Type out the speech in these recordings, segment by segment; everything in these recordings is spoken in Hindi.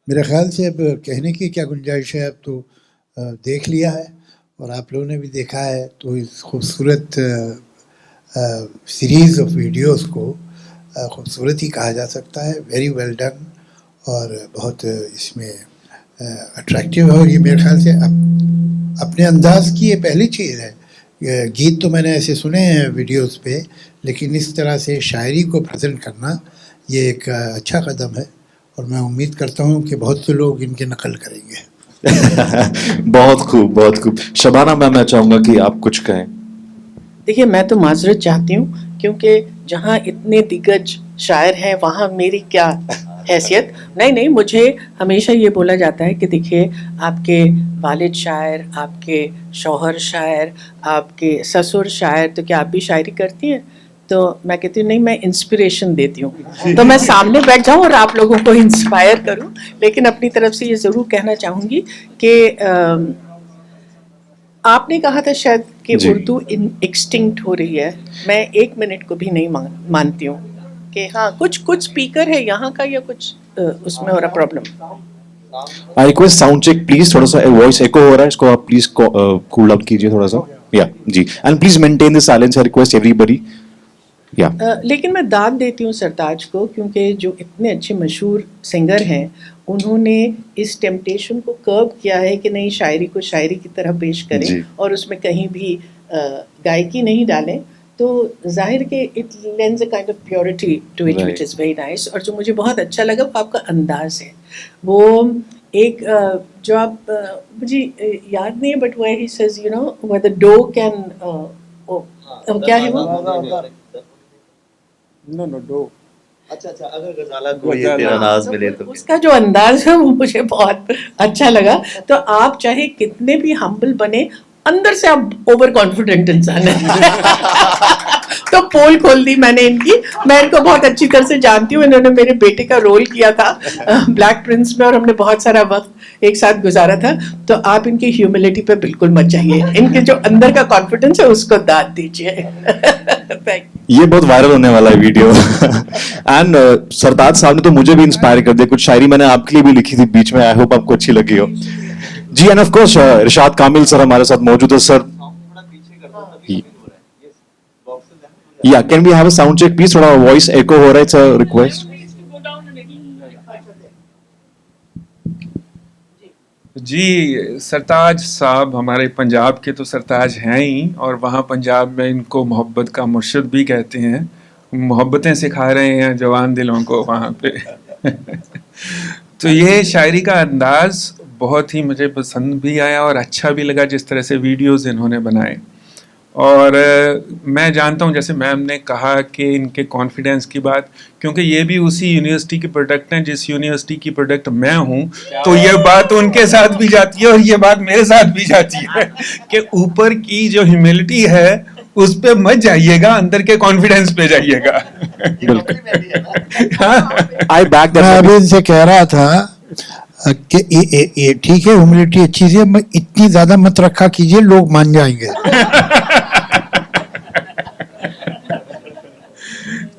मेरे ख़्याल से अब कहने की क्या गुंजाइश है, अब तो देख लिया है और आप लोगों ने भी देखा है, तो इस खूबसूरत सीरीज़ ऑफ वीडियोस को खूबसूरत ही कहा जा सकता है। वेरी वेल डन और बहुत इसमें अट्रैक्टिव है और ये मेरे ख़्याल से अपने अंदाज की ये पहली चीज़ है। गीत तो मैंने ऐसे सुने हैं वीडियोस पे, लेकिन इस तरह से शायरी को प्रेजेंट करना ये एक अच्छा कदम है और मैं उम्मीद करता हूँ कि बहुत से लोग इनकी नकल करेंगे। बहुत खूब, बहुत खूब। शबाना मैम, मैं चाहूंगा कि आप कुछ कहें। देखिए, मैं तो माजरत चाहती हूँ क्योंकि जहाँ इतने दिग्गज शायर हैं वहाँ मेरी क्या हैसियत। नहीं, मुझे हमेशा ये बोला जाता है कि देखिए, आपके वालिद शायर, आपके शौहर शायर, आपके ससुर शायर, तो क्या आप भी शायरी करती हैं? तो मैं कहती हूँ नहीं, मैं इंस्पिरेशन देती हूँ। तो मैं सामने बैठ जाऊँ और आप लोगों को इंस्पायर करूँ, लेकिन अपनी तरफ से ये ज़रूर कहना चाहूँगी कि आपने कहा था शायद कि उर्दू एक्सटिंक्ट हो रही है। मैं 1 मिनट को भी नहीं मानती हूँ कि हाँ, कुछ स्पीकर है यहाँ का या कुछ उसमें हो रहा problem. I request sound check please, थोड़ा सा वॉइस एको हो रहा है, इसको आप प्लीज कूल डाउन कीजिए थोड़ा सा। या जी, and please maintain the silence, I request everybody. या लेकिन मैं दाद देती हूँ सरताज को, क्योंकि जो इतने अच्छे मशहूर सिंगर हैं उन्होंने इस टेम्पटेशन को कर्ब किया है कि नहीं, शायरी को शायरी की तरह पेश करें और उसमें कहीं भी गायकी नहीं डालें। तो जाहिर के it lends a kind of purity to it which is very nice. और जो मुझे बहुत अच्छा लगा वो आपका अंदाज है। वो एक जो आप मुझे याद नहीं है, but where he says you know where the dough can क्या है वो, नो डो। अच्छा, अगर गजाला को ये तेरा नाज मिले तो उसका जो अंदाज है वो मुझे बहुत अच्छा लगा। तो आप चाहे कितने भी हम्बल बने, अंदर से आप ओवर कॉन्फिडेंट इंसान है। तो पोल खोल दी मैंने इनकी। मैं इनको बहुत अच्छी तरह से जानती हूँ। इन्होंने मेरे बेटे का रोल किया था ब्लैक प्रिंस में और हमने बहुत सारा वक्त एक साथ गुजारा था। तो आप इनकी ह्यूमिलिटी पे बिल्कुल मत जाइए, इनके जो अंदर का कॉन्फिडेंस है उसको दाद दीजिए। ये बहुत वायरल होने वाला है वीडियो। एंड सरताज साहब ने तो मुझे भी इंस्पायर कर दिया। कुछ शायरी मैंने आपके लिए भी लिखी थी बीच में, आई होप आपको अच्छी लगी हो जी। And of course Irshad Kamil sir हमारे साथ मौजूद है। सर या can we have a sound check please, थोड़ा वॉइस एको हो रहा है, इट्स अ रिक्वेस्ट। जी, सरताज साहब हमारे पंजाब के तो सरताज हैं ही, और वहाँ पंजाब में इनको मोहब्बत का मुर्शिद भी कहते हैं। मोहब्बतें सिखा रहे हैं जवान दिलों को वहाँ पे। तो ये शायरी का अंदाज़ बहुत ही मुझे पसंद भी आया और अच्छा भी लगा, जिस तरह से वीडियोस इन्होंने बनाए। और मैं जानता हूँ, जैसे मैम ने कहा कि इनके कॉन्फिडेंस की बात, क्योंकि ये भी उसी यूनिवर्सिटी के प्रोडक्ट हैं जिस यूनिवर्सिटी की प्रोडक्ट मैं हूँ, तो ये बात उनके साथ भी जाती है और ये बात मेरे साथ भी जाती है कि ऊपर की जो ह्यूमिलिटी है उस पे मत जाइएगा, अंदर के कॉन्फिडेंस पे जाइएगा। आई बैक दैट। मैं अभी इनसे कह रहा था कि ये ठीक है, ह्यूमिलिटी अच्छी है, इतनी ज्यादा मत रखा कीजिए, लोग मान जाएंगे।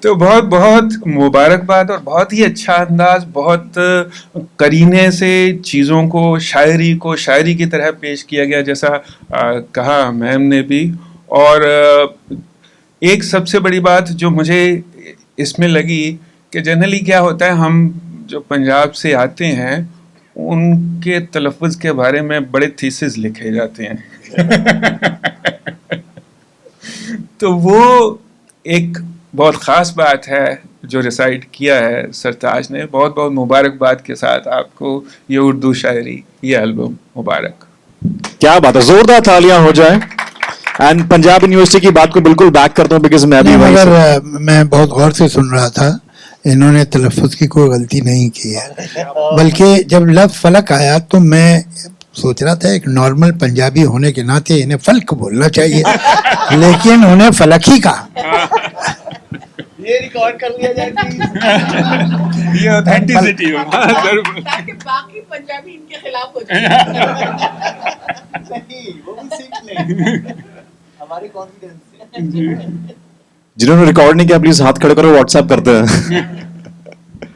तो बहुत बहुत मुबारकबाद और बहुत ही अच्छा अंदाज, बहुत करीने से चीज़ों को शायरी की तरह पेश किया गया, जैसा कहा मैम ने भी। और एक सबसे बड़ी बात जो मुझे इसमें लगी कि जनरली क्या होता है, हम जो पंजाब से आते हैं उनके तलफ़्फ़ुज़ के बारे में बड़े थीसिस लिखे जाते हैं। तो वो एक बहुत ख़ास बात है जो रिसाइट किया है सरताज ने। बहुत बहुत मुबारकबाद के साथ आपको ये उर्दू शायरी, ये एल्बम मुबारक। क्या बात है, जोरदार तालियां हो जाए। एंड पंजाब यूनिवर्सिटी की बात को बिल्कुल बैक करता हूँ, बिकॉज मैं भी मगर मैं बहुत गौर से सुन रहा था, इन्होंने तलफ़्फ़ुज़ की कोई गलती नहीं की है, बल्कि जब लफ्ज़ फलक आया तो मैं सोच रहा था एक नॉर्मल पंजाबी होने के नाते इन्हें फल्क बोलना चाहिए, लेकिन उन्हें फलक ही कहा। ये रिकॉर्ड कर लिया जाए प्लीज। ये ऑथेंटिसिटी हो ताकि बाकी पंजाबी इनके खिलाफ हो जाए। नहीं, वो भी सीख लें हमारे कॉन्फिडेंस से। जिन्होंने रिकॉर्ड नहीं किया प्लीज हाथ खड़े करो, व्हाट्सएप करते हैं।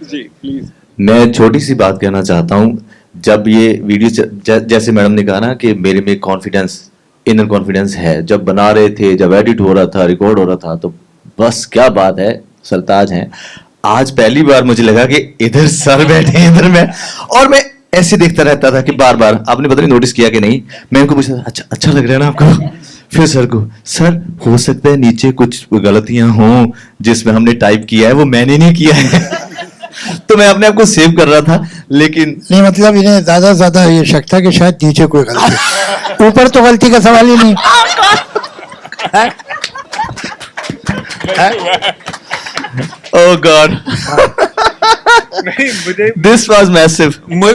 जी प्लीज। मैं छोटी सी बात कहना चाहता हूँ। जब ये वीडियो जैसे मैडम ने कहा ना कि मेरे में कॉन्फिडेंस, इनर कॉन्फिडेंस है, जब बना रहे थे, जब एडिट हो रहा था, रिकॉर्ड हो रहा था, तो बस क्या बात है, सरताज हैं। आज पहली बार मुझे लगा कि इधर सर बैठे हैं, इधर मैं, और मैं ऐसे देखता रहता था कि बार बार, आपने पता नहीं नोटिस किया कि नहीं, मैं उनको पूछा अच्छा अच्छा लग रहा है ना आपको, फिर सर को, सर हो सकता है नीचे कुछ गलतियां हों जिसमें हमने टाइप किया है वो मैंने नहीं किया है। तो मैं अपने आप को सेव कर रहा था, लेकिन नहीं मतलब इन्हें ज्यादा से ज्यादा ये शक था कि शायद नीचे कोई गलती, ऊपर तो गलती का सवाल ही नहीं। ओह गॉड, नहीं, मुझे दिस वाज मैसिव।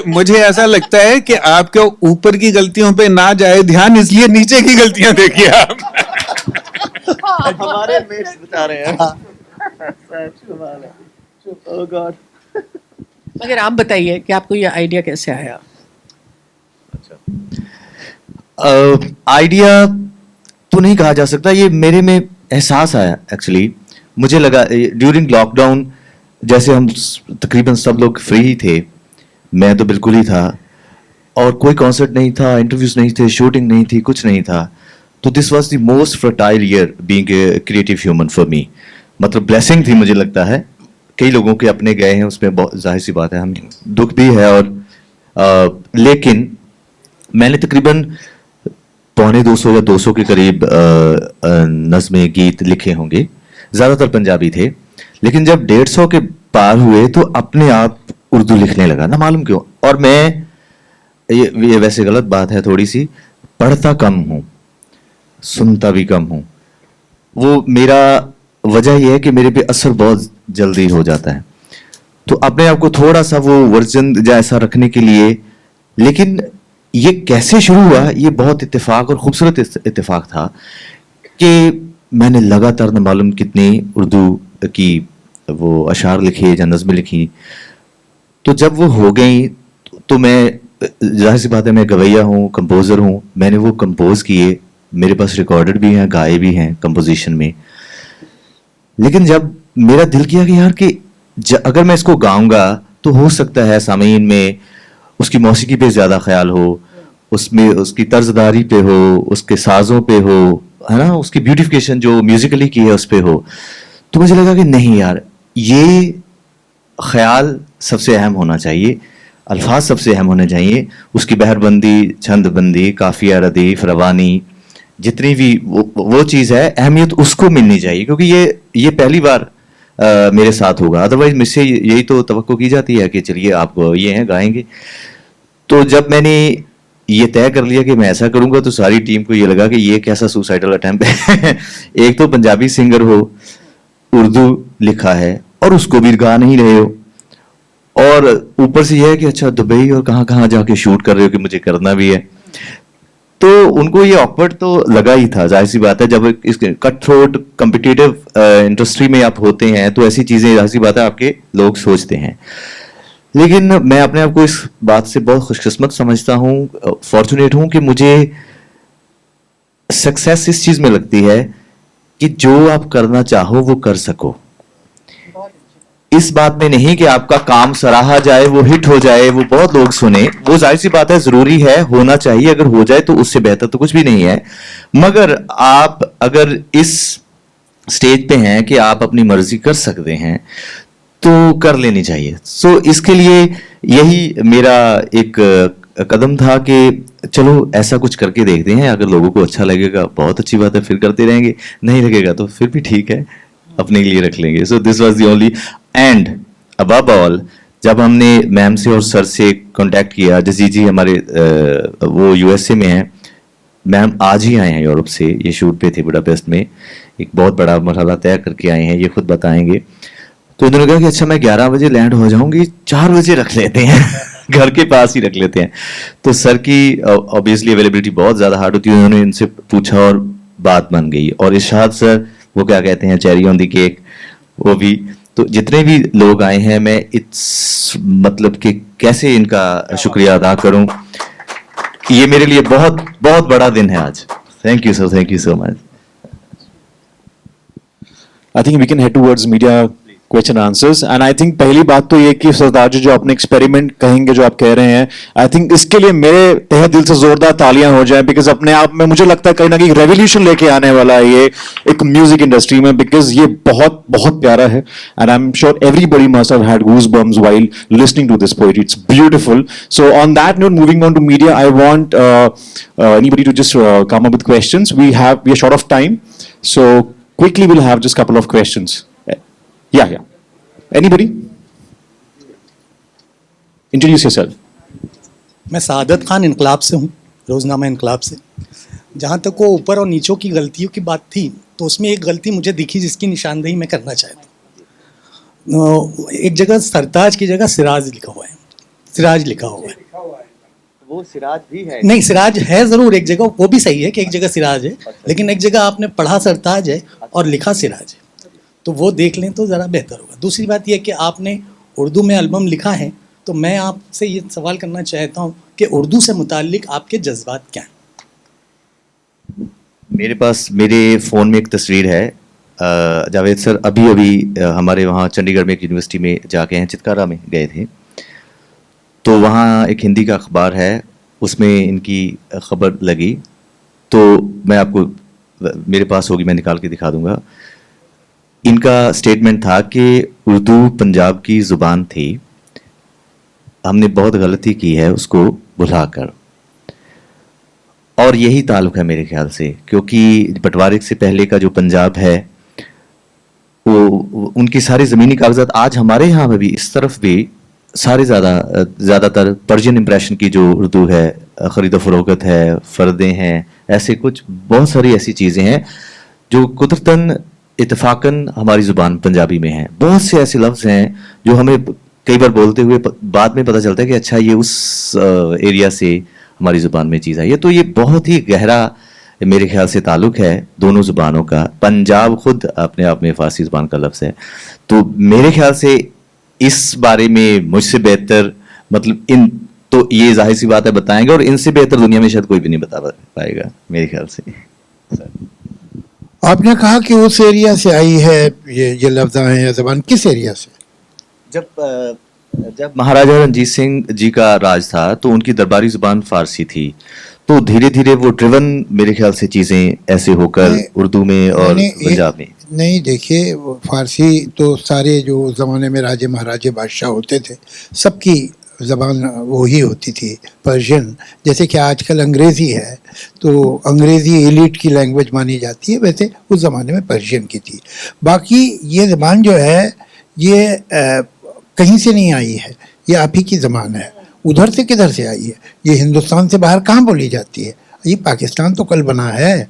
मुझे ऐसा लगता है कि आपके ऊपर की गलतियों पे ना जाए ध्यान, इसलिए नीचे की गलतियां देखिए आप। हमारे मेट्स बता रहे हैं। ओह गॉड। मगर आप बताइए कि आपको ये आइडिया कैसे आया? आइडिया तो नहीं कहा जा सकता, ये मेरे में एहसास आया एक्चुअली। मुझे लगा ड्यूरिंग लॉकडाउन, जैसे हम तकरीबन सब लोग फ्री ही थे, मैं तो बिल्कुल ही था, और कोई कॉन्सर्ट नहीं था, इंटरव्यूज नहीं थे, शूटिंग नहीं थी, कुछ नहीं था। तो this was the most fertile year being a creative human for me. मतलब ब्लेसिंग थी, मुझे लगता है। कई लोगों के अपने गए हैं, उसमें बहुत जाहिर सी बात है, हम दुख भी है, और लेकिन मैंने तकरीबन 250 या 200 के करीब नज़्में, गीत लिखे होंगे, ज़्यादातर पंजाबी थे। लेकिन जब 150 के पार हुए तो अपने आप उर्दू लिखने लगा, ना मालूम क्यों। और मैं, ये वैसे गलत बात है थोड़ी सी, पढ़ता कम हूँ, सुनता भी कम हूँ। वो मेरा वजह यह है कि मेरे पे असर बहुत जल्दी हो जाता है, तो अपने आप को थोड़ा सा वो वर्जन जैसा रखने के लिए। लेकिन ये कैसे शुरू हुआ, ये बहुत इत्तेफाक और खूबसूरत इत्तेफाक था कि मैंने लगातार न मालूम कितनी उर्दू की वो अशार लिखे या नज़्में लिखी। तो जब वो हो गई तो मैं, जाहिर सी बात है, मैं गवैया हूँ, कंपोज़र हूँ, मैंने वो कंपोज किए, मेरे पास रिकॉर्डेड भी हैं, गाए भी हैं कंपोजिशन में। लेकिन जब मेरा दिल किया कि यार कि अगर मैं इसको गाऊंगा तो हो सकता है सामीन में उसकी मौसीकी पे ज़्यादा ख्याल हो, उसमें उसकी तर्जदारी पे हो, उसके साज़ों पे हो, है ना, उसकी ब्यूटिफिकेशन जो म्यूजिकली की है उस पे हो। तो मुझे लगा कि नहीं यार, ये ख्याल सबसे अहम होना चाहिए, अल्फाज सबसे अहम होने चाहिए, उसकी बहरबंदी, छंदबंदी, काफिया, रदीफ, रवानी, जितनी भी वो चीज़ है, अहमियत उसको मिलनी चाहिए, क्योंकि ये पहली बार मेरे साथ होगा। अदरवाइज मुझसे यही तो तवक्को की जाती है कि चलिए आप ये हैं, गाएंगे। तो जब मैंने ये तय कर लिया कि मैं ऐसा करूंगा, तो सारी टीम को ये लगा कि ये कैसा सुसाइडल अटेम्प्ट है। एक तो पंजाबी सिंगर हो, उर्दू लिखा है, और उसको भी गा नहीं रहे हो, और ऊपर से यह है कि अच्छा दुबई और कहाँ कहाँ जाके शूट कर रहे हो कि मुझे करना भी है। तो उनको ये ऑकवर्ड तो लगा ही था, जाहिर सी बात है, जब इस कट थ्रोट कॉम्पिटिटिव इंडस्ट्री में आप होते हैं तो ऐसी चीजें जाहिर सी बात है आपके लोग सोचते हैं। लेकिन मैं अपने आप को इस बात से बहुत खुशकिस्मत समझता हूँ, फॉर्चुनेट हूँ कि मुझे सक्सेस इस चीज में लगती है कि जो आप करना चाहो वो कर सको। इस बात में नहीं कि आपका काम सराहा जाए, वो हिट हो जाए, वो बहुत लोग सुने, वो जाहिर सी बात है जरूरी है, होना चाहिए, अगर हो जाए तो उससे बेहतर तो कुछ भी नहीं है। मगर आप अगर इस स्टेज पे हैं कि आप अपनी मर्जी कर सकते हैं तो कर लेनी चाहिए। सो इसके लिए यही मेरा एक कदम था कि चलो ऐसा कुछ करके देखते हैं, अगर लोगों को अच्छा लगेगा बहुत अच्छी बात है, फिर करते रहेंगे, नहीं लगेगा तो फिर भी ठीक है, अपने लिए रख लेंगे। So this was the only and above all, जब हमने मैम से और सर से कांटेक्ट किया, जसी जी हमारे वो यूएसए में हैं, मैम आज ही आए हैं यूरोप से, ये शूट पे थे बुडापेस्ट में, एक बहुत बड़ा मरहला तय करके आए हैं, ये खुद बताएंगे। तो उन्होंने कहा कि अच्छा मैं 11 बजे लैंड हो जाऊंगी, 4 बजे रख लेते हैं, घर के पास ही रख लेते हैं। तो सर की ऑब्वियसली अवेलेबिलिटी बहुत ज़्यादा हार्ड होती है, उन्होंने इनसे पूछा और बात बन गई। और इरशाद सर, वो क्या कहते हैं, चेरी ऑन द केक, वो भी। तो जितने भी लोग आए हैं, मैं इट्स मतलब कि कैसे इनका शुक्रिया अदा करूं, ये मेरे लिए बहुत बहुत बड़ा दिन है आज। Thank you sir, thank you so much. I think we can head towards media question answers and I think पहली बात तो ये कि सरदार जी जो अपने एक्सपेरिमेंट कहेंगे जो आप कह रहे हैं, आई थिंक इसके लिए मेरे तहे दिल से जोरदार तालियां हो जाए, बिकॉज अपने आप में मुझे लगता है कहीं ना कहीं रेवोल्यूशन लेके आने वाला है ये एक म्यूजिक इंडस्ट्री में, बिकॉज ये बहुत बहुत प्यारा है and I am sure everybody must have had goosebumps while listening to this poetry. It's beautiful. So on that note, moving on to media, I want anybody to just come up with questions. We are short of time, so quickly we'll have just couple of questions. Yeah. Anybody? Introduce yourself. मैं सादत खान इनकलाब से हूँ, रोज़नामा इनकलाब से. जहाँ तक वो ऊपर और नीचों की गलतियों की बात थी, तो उसमें एक गलती मुझे दिखी जिसकी निशानदेही मैं करना चाहता हूँ. एक जगह सरताज की जगह सिराज लिखा हुआ है, सिराज लिखा हुआ है. वो सिराज भी है. नहीं, सिराज है ज़रूर एक जगह, वो भी सही है कि एक जगह सिराज है, लेकिन एक जगह आपने पढ़ा सरताज है और लिखा सिराज है, तो वो देख लें तो ज़रा बेहतर होगा. दूसरी बात यह कि आपने उर्दू में एल्बम लिखा है, तो मैं आपसे ये सवाल करना चाहता हूँ कि उर्दू से मुताल्लिक आपके जज्बात क्या हैं? मेरे पास मेरे फ़ोन में एक तस्वीर है. जावेद सर अभी हमारे वहाँ चंडीगढ़ में एक यूनिवर्सिटी में जाके हैं, चितकारा में गए थे, तो वहाँ एक हिंदी का अखबार है, उसमें इनकी ख़बर लगी, तो मैं आपको, मेरे पास होगी, मैं निकाल के दिखा दूंगा. इनका स्टेटमेंट था कि उर्दू पंजाब की ज़ुबान थी, हमने बहुत गलती की है उसको भुलाकर. और यही ताल्लुक़ है मेरे ख्याल से, क्योंकि बंटवारे से पहले का जो पंजाब है, वो उनकी सारी ज़मीनी कागजात आज हमारे यहाँ में भी, इस तरफ भी सारे ज़्यादातर पर्शियन इम्प्रेशन की जो उर्दू है, ख़रीद फ़रोख्त है, फ़र्दे हैं, ऐसे कुछ बहुत सारी ऐसी चीज़ें हैं जो कुदरतन इत्तेफाकन हमारी ज़ुबान पंजाबी में है. बहुत से ऐसे लफ्ज़ हैं जो हमें कई बार बोलते हुए बाद में पता चलता है कि अच्छा ये उस एरिया से हमारी ज़ुबान में चीज़ आई है. तो ये बहुत ही गहरा मेरे ख्याल से ताल्लुक़ है दोनों ज़ुबानों का. पंजाब खुद अपने आप में फ़ारसी ज़ुबान का लफ्ज़ है, तो मेरे ख्याल से इस बारे में मुझसे बेहतर, मतलब इन तो ये जाहिर सी बात है बताएंगे, और इनसे बेहतर दुनिया में शायद कोई भी नहीं बता पाएगा मेरे ख्याल से. आपने कहा कि उस एरिया से आई है ये लफ्ज़ हैं या ज़बान, किस एरिया से? जब महाराजा रणजीत सिंह जी का राज था तो उनकी दरबारी ज़ुबान फ़ारसी थी, तो धीरे धीरे वो ड्रिवन मेरे ख्याल से चीज़ें ऐसे होकर उर्दू में और पंजाब में. नहीं, देखिए, फ़ारसी तो सारे जो ज़माने में राजे महाराजे बादशाह होते थे, सबकी ज़बान वो ही होती थी, पर्शियन. जैसे कि आजकल अंग्रेज़ी है, तो अंग्रेज़ी एलीट की लैंग्वेज मानी जाती है, वैसे उस ज़माने में पर्शियन की थी. बाकी ये ज़बान जो है, ये कहीं से नहीं आई है, ये आप ही की ज़बान है. उधर से किधर से आई है? ये हिंदुस्तान से बाहर कहाँ बोली जाती है? ये पाकिस्तान तो कल बना है,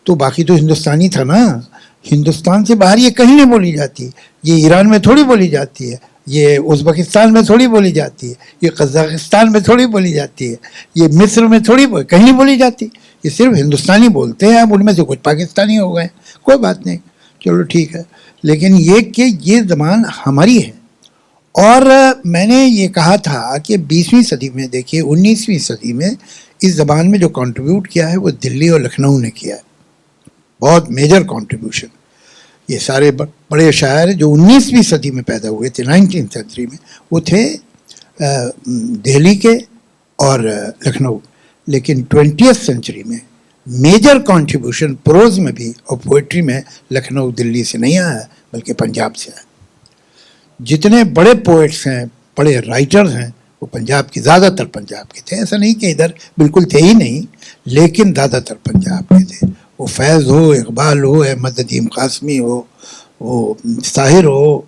तो बाकी तो हिंदुस्तानी था ना. हिंदुस्तान से बाहर ये कहीं नहीं बोली जाती. ये ईरान में थोड़ी बोली जाती है, ये उज़्बेकिस्तान में थोड़ी बोली जाती है, ये कज़ाकिस्तान में थोड़ी बोली जाती है, ये मिस्र में थोड़ी कहीं नहीं बोली जाती. ये सिर्फ हिंदुस्तानी बोलते हैं. अब उनमें से कुछ पाकिस्तानी हो गए, कोई बात नहीं, चलो ठीक है. लेकिन ये कि ये ज़बान हमारी है. और मैंने ये कहा था कि 20वीं सदी में, देखिए 19वीं सदी में इस ज़बान में जो कंट्रीब्यूट किया है वो दिल्ली और लखनऊ ने किया है, बहुत मेजर कंट्रीब्यूशन. ये सारे बड़े शायर जो 19वीं सदी में पैदा हुए थे, 19th सेंचुरी में, वो थे दिल्ली के और लखनऊ. लेकिन 20th सेंचुरी में मेजर कंट्रीब्यूशन प्रोज में भी और पोइट्री में लखनऊ दिल्ली से नहीं आया, बल्कि पंजाब से आया. जितने बड़े पोइट्स हैं, बड़े राइटर्स हैं, वो पंजाब की, ज़्यादातर पंजाब के थे. ऐसा नहीं कि इधर बिल्कुल थे ही नहीं, लेकिन ज़्यादातर पंजाब के थे. वो फैज़ हो, इकबाल हो, अहमद नदीम कासमी हो, वो साहिर हो,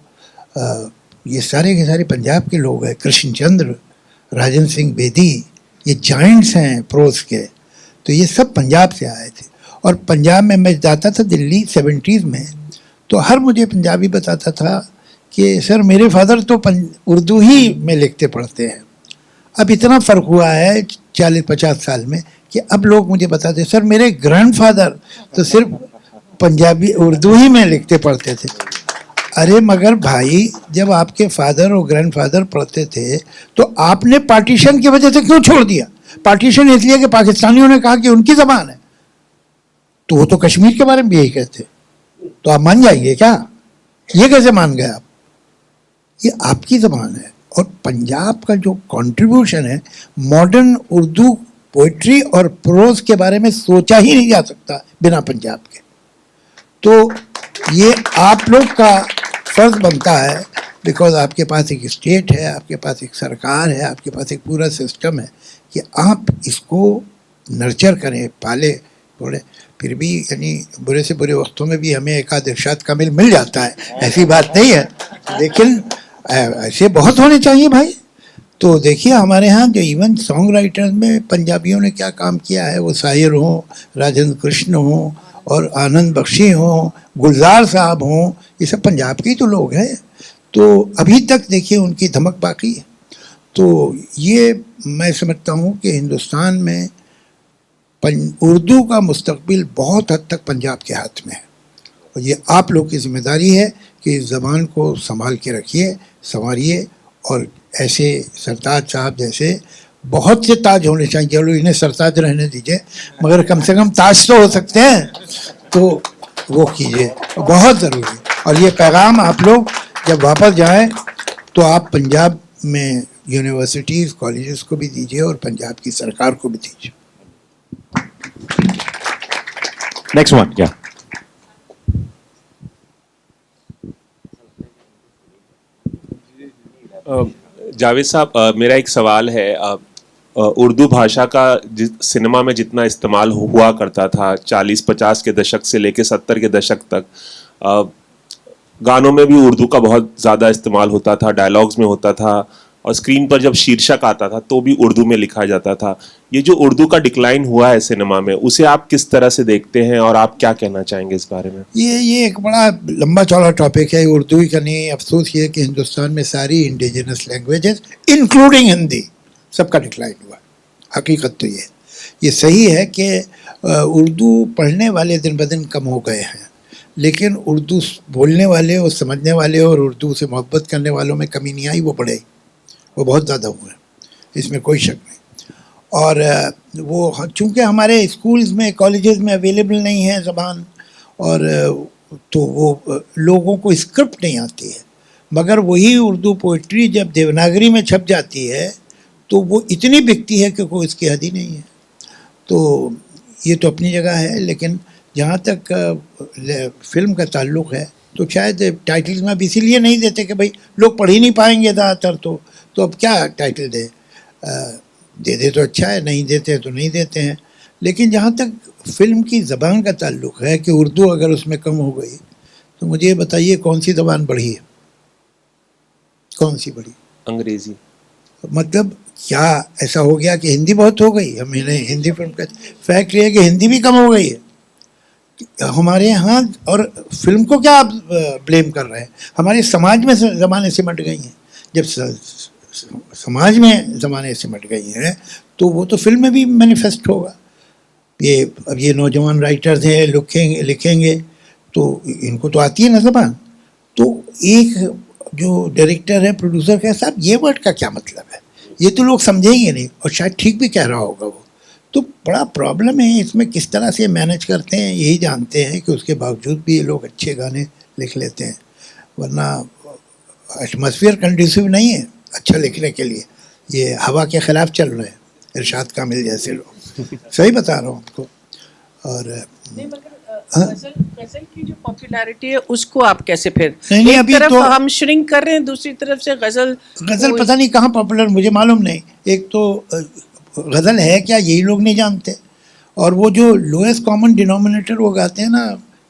ये सारे के सारे पंजाब के लोग हैं. कृष्णचंद्र, राजन सिंह बेदी, ये जाइंट्स हैं प्रोज के, तो ये सब पंजाब से आए थे. और पंजाब में मैं जाता था दिल्ली 70s में, तो हर मुझे पंजाबी बताता था कि सर मेरे फादर तो उर्दू ही में लिखते पढ़ते हैं. अब इतना फ़र्क हुआ है 40-50 साल में कि अब लोग मुझे बताते, सर मेरे ग्रैंडफादर तो सिर्फ पंजाबी उर्दू ही में लिखते पढ़ते थे. अरे मगर भाई, जब आपके फादर और ग्रैंडफादर पढ़ते थे तो आपने पार्टीशन की वजह से क्यों छोड़ दिया? पार्टीशन इसलिए कि पाकिस्तानियों ने कहा कि उनकी ज़बान है, तो वो तो कश्मीर के बारे में भी यही कहते. तो आप मान जाएंगे क्या? ये कैसे मान गए आप? ये आपकी ज़बान है। और पंजाब का जो कंट्रीब्यूशन है, मॉडर्न उर्दू पोइट्री और प्रोज के बारे में सोचा ही नहीं जा सकता बिना पंजाब के। तो ये आप लोग का फर्ज बनता है, बिकॉज आपके पास एक स्टेट है, आपके पास एक सरकार है, आपके पास एक पूरा सिस्टम है, कि आप इसको नर्चर करें, पाले थोड़े। फिर भी यानी बुरे से बुरे वक्तों में भी हमें एक आध इरशाद कामिल मिल जाता है, ऐसी बात नहीं है, लेकिन ऐसे बहुत होने चाहिए भाई। तो देखिए हमारे यहाँ जो इवन सॉन्ग राइटर्स में पंजाबियों ने क्या काम किया है, वो शायर हों, राजेंद्र कृष्ण हों और आनंद बख्शी हों, गुलजार साहब हों, ये सब पंजाब के ही तो लोग हैं। तो अभी तक देखिए उनकी धमक बाकी है। तो ये मैं समझता हूँ कि हिंदुस्तान में उर्दू का मुस्तकबिल बहुत हद तक पंजाब के हाथ में है, और ये आप लोग की जिम्मेदारी है कि इस ज़बान को संभाल के रखिए, संवारिए। और ऐसे सरताज साहब जैसे बहुत से ताज होने चाहिए। चलो इन्हें सरताज रहने दीजिए, मगर कम से कम ताज तो हो सकते हैं, तो वो कीजिए, बहुत ज़रूरी। और ये पैगाम आप लोग जब वापस जाएं तो आप पंजाब में यूनिवर्सिटीज़ कॉलेजेस को भी दीजिए और पंजाब की सरकार को भी दीजिए। नेक्स्ट वन, क्या जावेद साहब, मेरा एक सवाल है। उर्दू भाषा का सिनेमा में जितना इस्तेमाल हुआ करता था 40-50 के दशक से लेके 70 के दशक तक, गानों में भी उर्दू का बहुत ज़्यादा इस्तेमाल होता था, डायलॉग्स में होता था, और स्क्रीन पर जब शीर्षक आता था तो भी उर्दू में लिखा जाता था। ये जो उर्दू का डिक्लाइन हुआ है सिनेमा में, उसे आप किस तरह से देखते हैं और आप क्या कहना चाहेंगे इस बारे में? ये एक बड़ा लंबा चौड़ा टॉपिक है। उर्दू ही का नहीं, अफसोस ये है कि हिंदुस्तान में सारी इंडिजिनस लैंग्वेजेस इंक्लूडिंग हिंदी सबका डिक्लाइन हुआ। हकीकत तो ये सही है कि उर्दू पढ़ने वाले दिन ब दिन कम हो गए हैं, लेकिन उर्दू बोलने वाले और समझने वाले और उर्दू से मोहब्बत करने वालों में कमी नहीं आई, वो बढ़े, वो बहुत ज़्यादा हुए हैं, इसमें कोई शक नहीं। और वो चूँकि हमारे स्कूल्स में कॉलेजेस में अवेलेबल नहीं है ज़बान, और तो वो लोगों को स्क्रिप्ट नहीं आती है, मगर वही उर्दू पोइट्री जब देवनागरी में छप जाती है तो वो इतनी बिकती है कि कोई इसकी हद ही नहीं है। तो ये तो अपनी जगह है, लेकिन जहाँ तक फिल्म का ताल्लुक़ है तो शायद टाइटल्स में अब इसीलिए नहीं देते कि भाई लोग पढ़ ही नहीं पाएंगे ज़्यादातर, तो अब क्या टाइटल दे दे तो अच्छा है, नहीं देते तो नहीं देते हैं। लेकिन जहाँ तक फिल्म की ज़बान का ताल्लुक़ है कि उर्दू अगर उसमें कम हो गई तो मुझे ये बताइए कौन सी ज़बान बढ़ी है, कौन सी बढ़ी? अंग्रेज़ी। मतलब क्या ऐसा हो गया कि हिंदी बहुत हो गई? हमने हिंदी फिल्म का फैक्ट ये है कि हिंदी भी कम हो गई है हमारे यहाँ। और फिल्म को क्या आप ब्लेम कर रहे हैं? हमारे समाज में ज़माने सिमट गई हैं। जब समाज में ज़माने सिमट गई हैं तो वो तो फिल्म में भी मैनिफेस्ट होगा। अब ये नौजवान राइटर्स हैं, लिखेंगे तो इनको तो आती है ना ज़बान। तो एक जो डायरेक्टर है, प्रोड्यूसर है, साहब ये वर्ड का क्या मतलब है, ये तो लोग समझेंगे नहीं, और शायद ठीक भी कह रहा होगा वो। तो बड़ा प्रॉब्लम है इसमें, किस तरह से मैनेज करते हैं यही जानते हैं कि उसके बावजूद भी ये लोग अच्छे गाने लिख लेते हैं, वरना एटमॉस्फेयर कंड्यूसिव नहीं है अच्छा लिखने के लिए। ये हवा के ख़िलाफ़ चल रहे हैं इरशाद कामिल जैसे लोग, सही बता रहा हूँ आपको। और गजल की जो पॉपुलैरिटी है उसको आप कैसे फिर नहीं, एक अभी तरफ तो हम श्रिंक कर रहे हैं, दूसरी तरफ से गजल पता नहीं कहाँ पॉपुलर, मुझे मालूम नहीं। एक तो गज़ल है क्या यही लोग नहीं जानते, और वो जो लोएस्ट कॉमन डिनोमिनेटर वो गाते हैं ना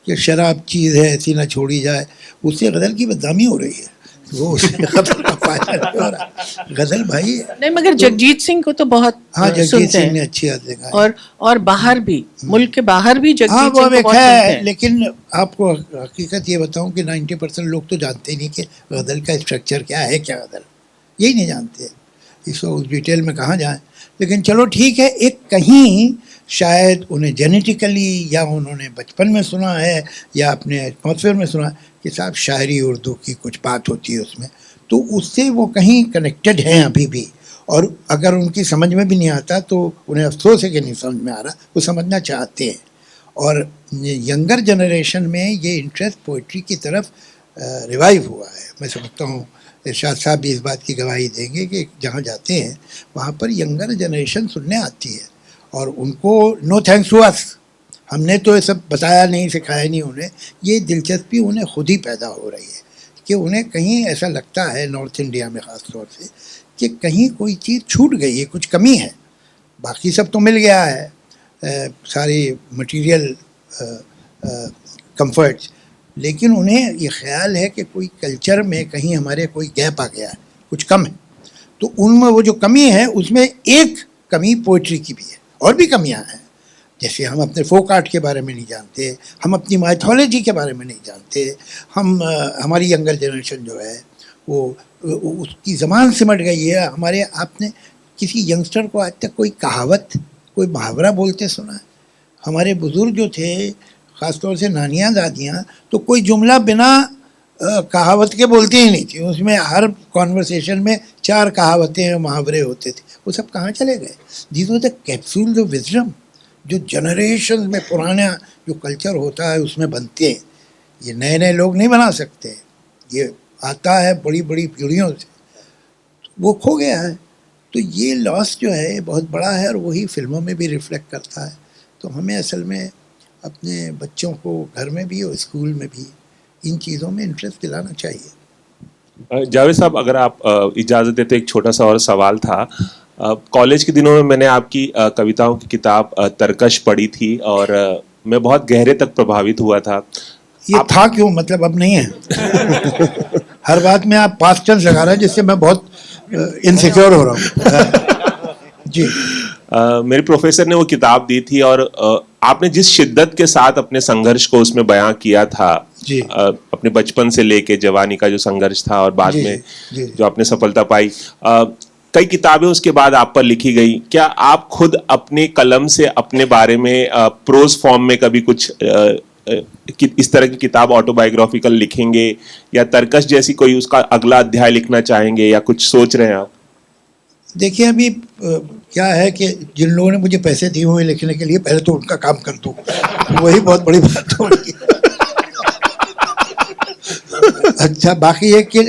कि शराब चीज़ है ऐसी ना छोड़ी जाए, उससे गज़ल की बदनामी हो रही है, वो उससे गज़ल का फायदा नहीं हो रहा। गज़ल भाई नहीं, मगर जगजीत सिंह को तो बहुत हाँ, जगजीत सुनते सिंह हैं, ने अच्छी याद दिखाई। और बाहर भी, मुल्क के बाहर भी हाँ जगजीत वो सिंह को एक बहुत सुनते है, हैं। लेकिन आपको हकीकत ये बताऊं कि 90% लोग तो जानते ही नहीं कि गज़ल का स्ट्रक्चर क्या है, क्या गज़ल, यही नहीं जानते। इसको उस डिटेल में कहाँ जाएं। लेकिन चलो ठीक है, एक कहीं शायद उन्हें जेनेटिकली या उन्होंने बचपन में सुना है या अपने एटमॉस्फेयर में सुना कि साहब शायरी उर्दू की कुछ बात होती है उसमें, तो उससे वो कहीं कनेक्टेड हैं अभी भी। और अगर उनकी समझ में भी नहीं आता तो उन्हें अफसोस है कि नहीं समझ में आ रहा, वो समझना चाहते हैं। और यंगर जनरेशन में ये इंटरेस्ट पोइट्री की तरफ रिवाइव हुआ है। मैं समझता हूँ इरशाद साहब भी इस बात की गवाही देंगे कि जहाँ जाते हैं वहाँ पर यंगर जनरेशन सुनने आती है और उनको नो थैंक्स टू अस, हमने तो ये सब बताया नहीं, सिखाया नहीं उन्हें, ये दिलचस्पी उन्हें खुद ही पैदा हो रही है कि उन्हें कहीं ऐसा लगता है नॉर्थ इंडिया में ख़ास तौर से कि कहीं कोई चीज़ छूट गई है, कुछ कमी है। बाकी सब तो मिल गया है, सारी मटेरियल कंफर्ट्स, लेकिन उन्हें ये ख्याल है कि कोई कल्चर में कहीं हमारे कोई गैप आ गया है, कुछ कम है। तो उनमें वो जो कमी है उसमें एक कमी पोइट्री की भी है, और भी कमियां हैं, जैसे हम अपने फोक आर्ट के बारे में नहीं जानते, हम अपनी माइथोलॉजी के बारे में नहीं जानते, हम हमारी यंगर जनरेशन जो है वो उसकी ज़बान सिमट गई है। हमारे आपने किसी यंगस्टर को आज तक कोई कहावत, कोई मुहावरा बोलते सुना है? हमारे बुज़ुर्ग जो थे, ख़ास तौर से नानियाँ दादियाँ, तो कोई जुमला बिना कहावत के बोलती ही नहीं थी, उसमें हर कॉन्वर्सेशन में 4 कहावतें मुहावरे होते थे। वो सब कहाँ चले गए? These were the capsules of wisdom जो जनरेशन में पुराना जो कल्चर होता है उसमें बनते हैं। ये नए नए लोग नहीं बना सकते, ये आता है बड़ी बड़ी पीढ़ियों से, वो खो गया है। तो ये लॉस जो है बहुत बड़ा है और वही फिल्मों में भी रिफ्लेक्ट करता है। तो हमें असल में अपने बच्चों को घर में भी और स्कूल में भी इन चीज़ों में इंटरेस्ट दिलाना चाहिए। जावेद साहब, अगर आप इजाज़त देते, एक छोटा सा और सवाल था। कॉलेज के दिनों में मैंने आपकी कविताओं की किताब तरकश पढ़ी थी और मैं बहुत गहरे तक प्रभावित हुआ था। ये था क्यों, मतलब अब नहीं है। हर बात में आप पास्ट टेंस लगा रहे हैं जिससे मैं बहुत इनसिक्योर हो रहा हूँ। जी। मेरे प्रोफेसर ने वो किताब दी थी और आपने जिस शिद्दत के साथ अपने संघर्ष को उसमें बयां किया था, अपने बचपन से लेके जवानी का जो संघर्ष था और बाद में जो आपने सफलता पाई, कई किताबें उसके बाद आप पर लिखी गई। क्या आप खुद अपने कलम से अपने बारे में प्रोज फॉर्म में कभी कुछ इस तरह की किताब ऑटोबायोग्राफिकल लिखेंगे, या तरकश जैसी कोई उसका अगला अध्याय लिखना चाहेंगे, या कुछ सोच रहे हैं आप? देखिए, अभी क्या है कि जिन लोगों ने मुझे पैसे दिए हुए लिखने के लिए, पहले तो उनका काम कर दूं, वही बहुत बड़ी बात हो रही है। अच्छा, बाकी है कि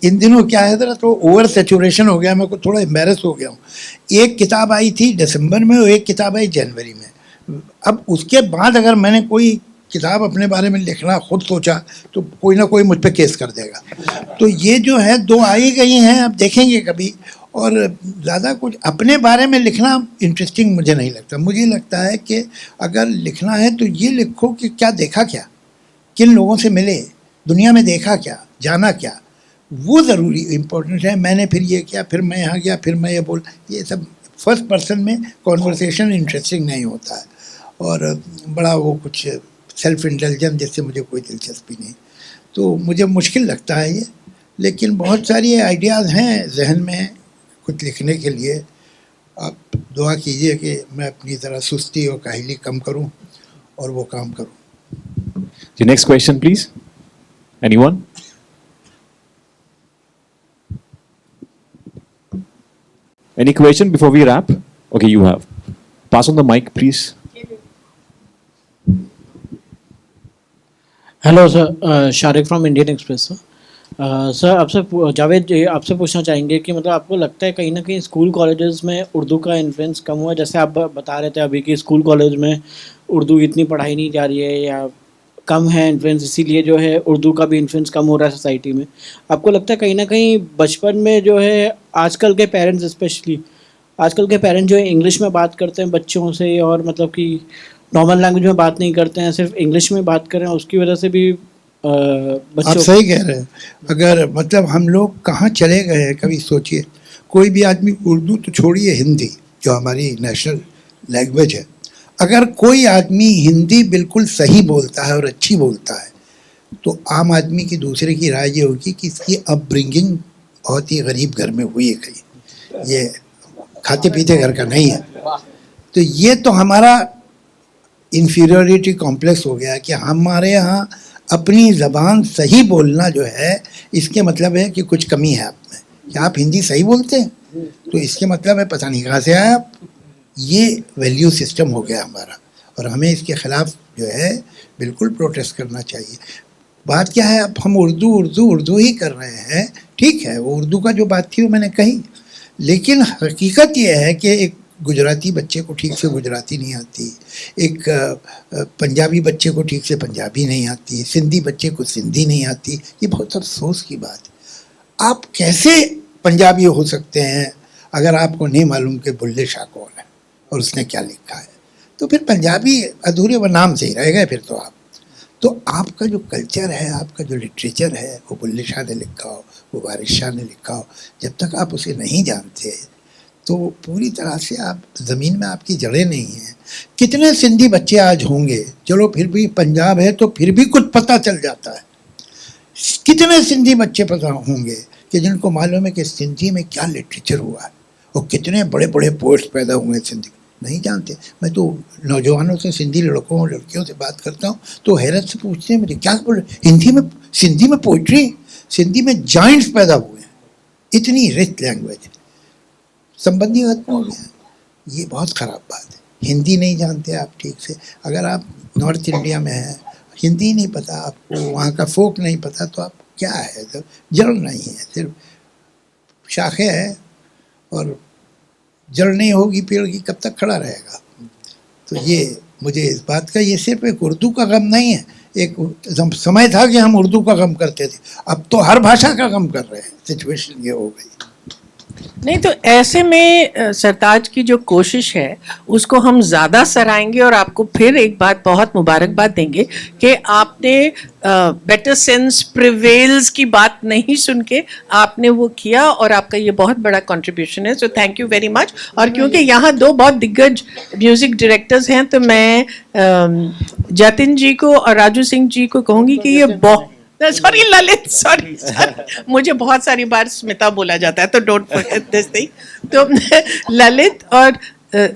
इन दिनों क्या है जरा तो ओवर सेचुरेशन हो गया, मैं को थोड़ा एम्बेरस हो गया हूँ। एक किताब आई थी दिसंबर में और एक किताब आई जनवरी में। अब उसके बाद अगर मैंने कोई किताब अपने बारे में लिखना खुद सोचा तो कोई ना कोई मुझ पे केस कर देगा। तो ये जो है 2 आई गई हैं, अब देखेंगे कभी। और ज़्यादा कुछ अपने बारे में लिखना इंटरेस्टिंग मुझे नहीं लगता। मुझे लगता है कि अगर लिखना है तो ये लिखो कि क्या देखा, क्या किन लोगों से मिले, दुनिया में देखा क्या, जाना क्या, वो ज़रूरी इम्पोर्टेंट है। मैंने फिर ये किया, फिर मैं यहाँ गया, फिर मैं ये बोल, ये सब फर्स्ट पर्सन में कॉन्वर्सेशन इंटरेस्टिंग नहीं होता है और बड़ा वो कुछ सेल्फ इंटेलिजेंस जिससे मुझे कोई दिलचस्पी नहीं। तो मुझे मुश्किल लगता है ये, लेकिन बहुत सारी आइडियाज़ हैं जहन में कुछ लिखने के लिए। आप दुआ कीजिए कि मैं अपनी तरह सुस्ती और काहली कम करूं और वो काम करूं। The next question, please. Anyone? Any question before we wrap? Okay, you have. Pass on the mic, please. Hello sir, Shariq from Indian express sir. Sir आपसे जावेद जी आपसे पूछना चाहेंगे कि मतलब आपको लगता है कहीं ना कहीं स्कूल कॉलेजेस में उर्दू का इन्फ्लुएंस कम हुआ है? जैसे आप बता रहे थे अभी कि स्कूल कॉलेज में उर्दू इतनी पढ़ाई नहीं जा रही है या कम है इन्फ्लुएंस, इसीलिए जो है उर्दू का भी इन्फ्लुएंस कम हो रहा है सोसाइटी में। आपको लगता है कहीं ना कहीं बचपन में जो है आजकल के पेरेंट्स, स्पेशली आजकल के पेरेंट्स जो है इंग्लिश में बात करते हैं बच्चों से और मतलब कि नॉर्मल लैंग्वेज में बात नहीं करते हैं, सिर्फ इंग्लिश में बात कर रहे हैं, उसकी वजह से भी बच्चों। आप सही कह रहे हैं। अगर मतलब हम लोग कहाँ चले गए हैं, कभी सोचिए। कोई भी आदमी, उर्दू तो छोड़िए, हिंदी जो हमारी नेशनल लैंग्वेज है, अगर कोई आदमी हिंदी बिल्कुल सही बोलता है और अच्छी बोलता है तो आम आदमी की दूसरे की राय ये होगी कि इसकी अपब्रिंगिंग बहुत ही गरीब घर में हुई है, कहीं ये खाते पीते घर का नहीं है। तो ये तो हमारा इन्फीरियरिटी कॉम्प्लेक्स हो गया कि हमारे यहाँ अपनी ज़बान सही बोलना जो है, इसके मतलब है कि कुछ कमी है आप में। क्या आप हिंदी सही बोलते हैं तो इसके मतलब है पता नहीं कहाँ से आया आप। ये वैल्यू सिस्टम हो गया हमारा और हमें इसके ख़िलाफ़ जो है बिल्कुल प्रोटेस्ट करना चाहिए। बात क्या है, अब हम उर्दू उर्दू उर्दू ही कर रहे हैं, ठीक है, वो उर्दू का जो बात थी वो मैंने कही, लेकिन हकीकत ये है कि एक गुजराती बच्चे को ठीक से गुजराती नहीं आती, एक पंजाबी बच्चे को ठीक से पंजाबी नहीं आती, सिंधी बच्चे को सिंधी नहीं आती। ये बहुत अफसोस की बात है। आप कैसे पंजाबी हो सकते हैं अगर आपको नहीं मालूम कि बुल्ले शाह कौन है और उसने क्या लिखा है? तो फिर पंजाबी अधूरे व नाम से ही रह गए फिर तो आप। तो आपका जो कल्चर है, आपका जो लिटरेचर है, वो बुल्ले शाह ने लिखा हो, वो वारिस शाह ने लिखा हो, जब तक आप उसे नहीं जानते तो पूरी तरह से आप ज़मीन में आपकी जड़ें नहीं हैं। कितने सिंधी बच्चे आज होंगे, चलो फिर भी पंजाब है तो फिर भी कुछ पता चल जाता है, कितने सिंधी बच्चे पता होंगे कि जिनको मालूम है कि सिंधी में क्या लिटरेचर हुआ है, और कितने बड़े बड़े पोइट्स पैदा हुए सिंधी, नहीं जानते। मैं तो नौजवानों से, सिंधी लड़कों और लड़कियों से बात करता हूँ तो हैरत से पूछते हैं मुझे, क्या बोल हिंदी में, सिंधी में पोइट्री, सिंधी में जाइंट्स पैदा हुए हैं, इतनी रिच लैंग्वेज है, संबंधी खत्म हो गया। ये बहुत ख़राब बात है। हिंदी नहीं जानते आप ठीक से, अगर आप नॉर्थ इंडिया में हैं, हिंदी नहीं पता आपको, वहाँ का फोक नहीं पता, तो आप क्या है, तो जड़ नहीं है, सिर्फ शाखें हैं, और जड़ नहीं होगी पेड़ की कब तक खड़ा रहेगा। तो ये मुझे इस बात का, ये सिर्फ एक उर्दू का गम नहीं है, एक समय था कि हम उर्दू का गम करते थे, अब तो हर भाषा का गम कर रहे हैं, सिचुएशन ये हो गई। नहीं तो ऐसे में सरताज की जो कोशिश है उसको हम ज़्यादा सराहेंगे और आपको फिर एक बात बहुत मुबारकबाद देंगे कि आपने बेटर सेंस प्रिवेल्स की बात नहीं सुन के आपने वो किया, और आपका ये बहुत बड़ा कंट्रीब्यूशन है, so thank you very much. और क्योंकि यहाँ दो बहुत दिग्गज म्यूज़िक डायरेक्टर्स हैं तो मैं जतिन जी को और राजू सिंह जी को कहूँगी कि ये बहुत, सॉरी ललित, सॉरी मुझे बहुत सारी बार स्मिता बोला जाता है तो डोंट फॉरगेट दिस थिंग। तो ललित और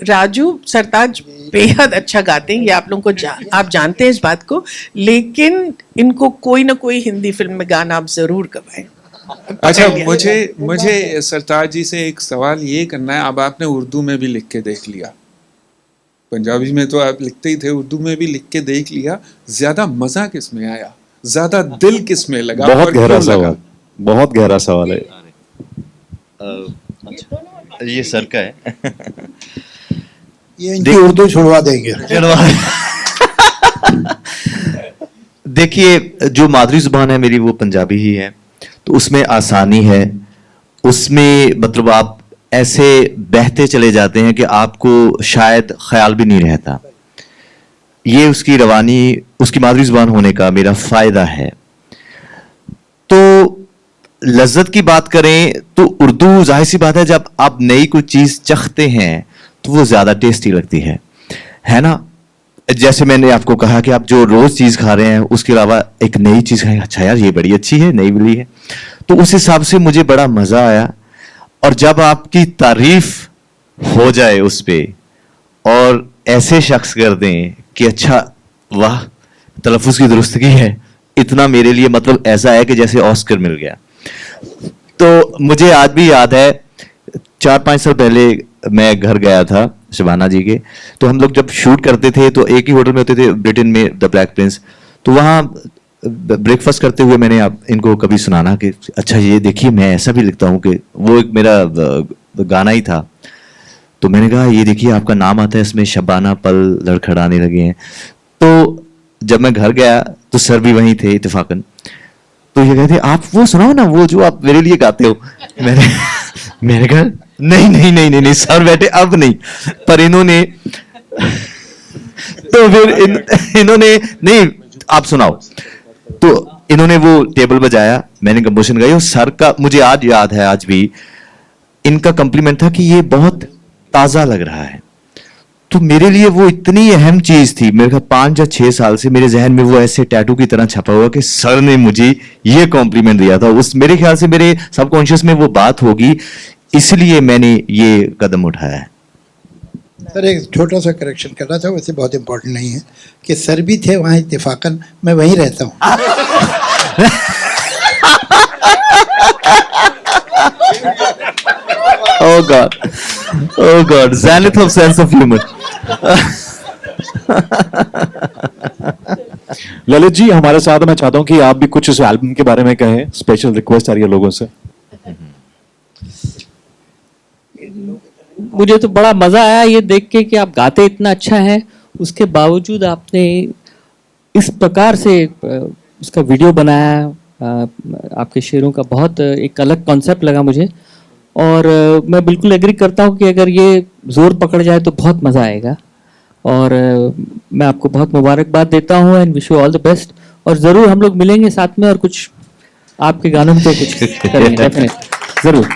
राजू, सरताज बेहद अच्छा गाते हैं, ये आप लोगों को आप जानते हैं इस बात को, लेकिन इनको कोई ना कोई हिंदी फिल्म में गाना आप जरूर गवाएं। अच्छा, मुझे सरताज जी से एक सवाल ये करना है। अब आपने उर्दू में भी लिख के देख लिया, पंजाबी में तो आप लिखते ही थे, उर्दू में भी लिख के देख लिया, ज्यादा मजा किस में आया, ज्यादा दिल किस में लगा? बहुत गहरा सवाल, बहुत गहरा सवाल है। ये सर का है। ये इनकी उर्दू छुड़वा देंगे। देखिए, जो मादरी जुबान है मेरी वो पंजाबी ही है, तो उसमें आसानी है, उसमें मतलब आप ऐसे बहते चले जाते हैं कि आपको शायद ख्याल भी नहीं रहता। ये उसकी रवानी, उसकी मादरी जुबान होने का मेरा फायदा है। तो लज्जत की बात करें तो उर्दू, जाहिर सी बात है, जब आप नई कोई चीज चखते हैं तो वो ज्यादा टेस्टी लगती है ना। जैसे मैंने आपको कहा कि आप जो रोज चीज खा रहे हैं उसके अलावा एक नई चीज खाएं, अच्छा यार ये बड़ी अच्छी है, नई मिली है, तो उस हिसाब से मुझे बड़ा मजा आया। और जब आपकी तारीफ हो जाए उस पे और ऐसे शख्स कर दें कि अच्छा वाह तलफ़ुज़ की दुरुस्तगी है, इतना मेरे लिए मतलब ऐसा है कि जैसे ऑस्कर मिल गया। तो मुझे आज भी याद है 4-5 साल पहले मैं घर गया था शबाना जी के, तो हम लोग जब शूट करते थे तो एक ही होटल में होते थे ब्रिटेन में, द ब्लैक प्रिंस। तो वहाँ ब्रेकफास्ट करते हुए मैंने आप इनको कभी सुनाना कि अच्छा ये देखिए मैं ऐसा भी लिखता हूँ, कि वो एक मेरा गाना ही था। तो मैंने कहा ये देखिए आपका नाम आता है इसमें, शबाना पल लड़खड़ाने लगे हैं। तो जब मैं घर गया तो सर भी वहीं थे इत्तेफाकन, तो ये कहते आप वो सुनाओ ना, वो जो आप मेरे लिए गाते हो। मैंने कहा नहीं सर बैठे अब नहीं, पर इन्होंने तो फिर इन्होंने नहीं आप सुनाओ, तो इन्होंने वो टेबल बजाया, मैंने कंपोजिशन गाई, और सर का मुझे आज याद है, आज भी इनका कॉम्प्लीमेंट था कि ये बहुत ताजा लग रहा है। तो मेरे लिए वो इतनी अहम चीज थी, मेरे ख्याल 5 या 6 साल से मेरे जहन में वो ऐसे टैटू की तरह छपा हुआ कि सर ने मुझे ये कॉम्प्लीमेंट दिया था। उस मेरे ख्याल से मेरे सबकॉन्शियस में वो बात होगी, इसलिए मैंने ये कदम उठाया है। सर एक छोटा सा करेक्शन करना था, वैसे बहुत इंपॉर्टेंट नहीं है, कि सर भी थे वहाँ इत्तेफाकन, मैं वहीं रहता हूँ। Oh God, zenith of sense of humor. Lalit ji हमारे साथ, मैं चाहता हूं कि आप भी कुछ इस एल्बम के बारे में कहें, स्पेशल रिक्वेस्ट आ रही है लोगों से। मुझे तो बड़ा मजा आया ये देख के कि आप गाते इतना अच्छा है, उसके बावजूद आपने इस प्रकार से उसका वीडियो बनाया। आपके शेरों का बहुत एक अलग कॉन्सेप्ट लगा मुझे, और मैं बिल्कुल एग्री करता हूँ कि अगर ये जोर पकड़ जाए तो बहुत मजा आएगा। और मैं आपको बहुत मुबारकबाद देता हूँ and wish you all the best. और ज़रूर हम लोग मिलेंगे साथ में और कुछ आपके गानों पे कुछ करेंगे डेफिनेटली, ज़रूर।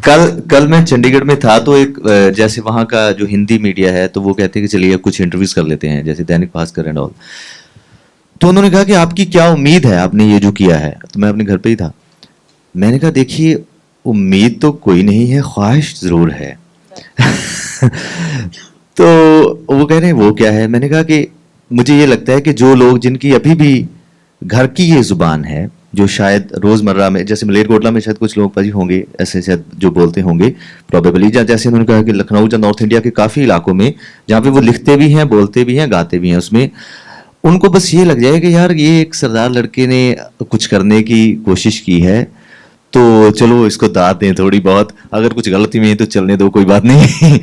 कल मैं चंडीगढ़ में था तो एक जैसे वहाँ का जो हिंदी मीडिया है तो वो कहते हैं कि चलिए कुछ इंटरव्यूज कर लेते हैं, जैसे दैनिक भास्कर एंड ऑल। तो उन्होंने कहा कि आपकी क्या उम्मीद है, आपने ये जो किया है। तो मैं अपने घर पे ही था, मैंने कहा देखिए उम्मीद तो कोई नहीं है, ख्वाहिश जरूर है। तो वो कह रहे हैं वो क्या है। मैंने कहा कि मुझे ये लगता है कि जो लोग जिनकी अभी भी घर की ये जुबान है, जो शायद रोजमर्रा में, जैसे मलेरकोटला में शायद कुछ लोग पाजी होंगे ऐसे शायद जो बोलते होंगे प्रॉबेबली, जैसे उन्होंने कहा कि लखनऊ या नॉर्थ इंडिया के काफी इलाकों में जहाँ पे वो लिखते भी हैं, बोलते भी हैं, गाते भी हैं, उसमें उनको बस ये लग जाए कि यार ये एक सरदार लड़के ने कुछ करने की कोशिश की है तो चलो इसको दाद दें थोड़ी बहुत, अगर कुछ गलती में है तो चलने दो, कोई बात नहीं।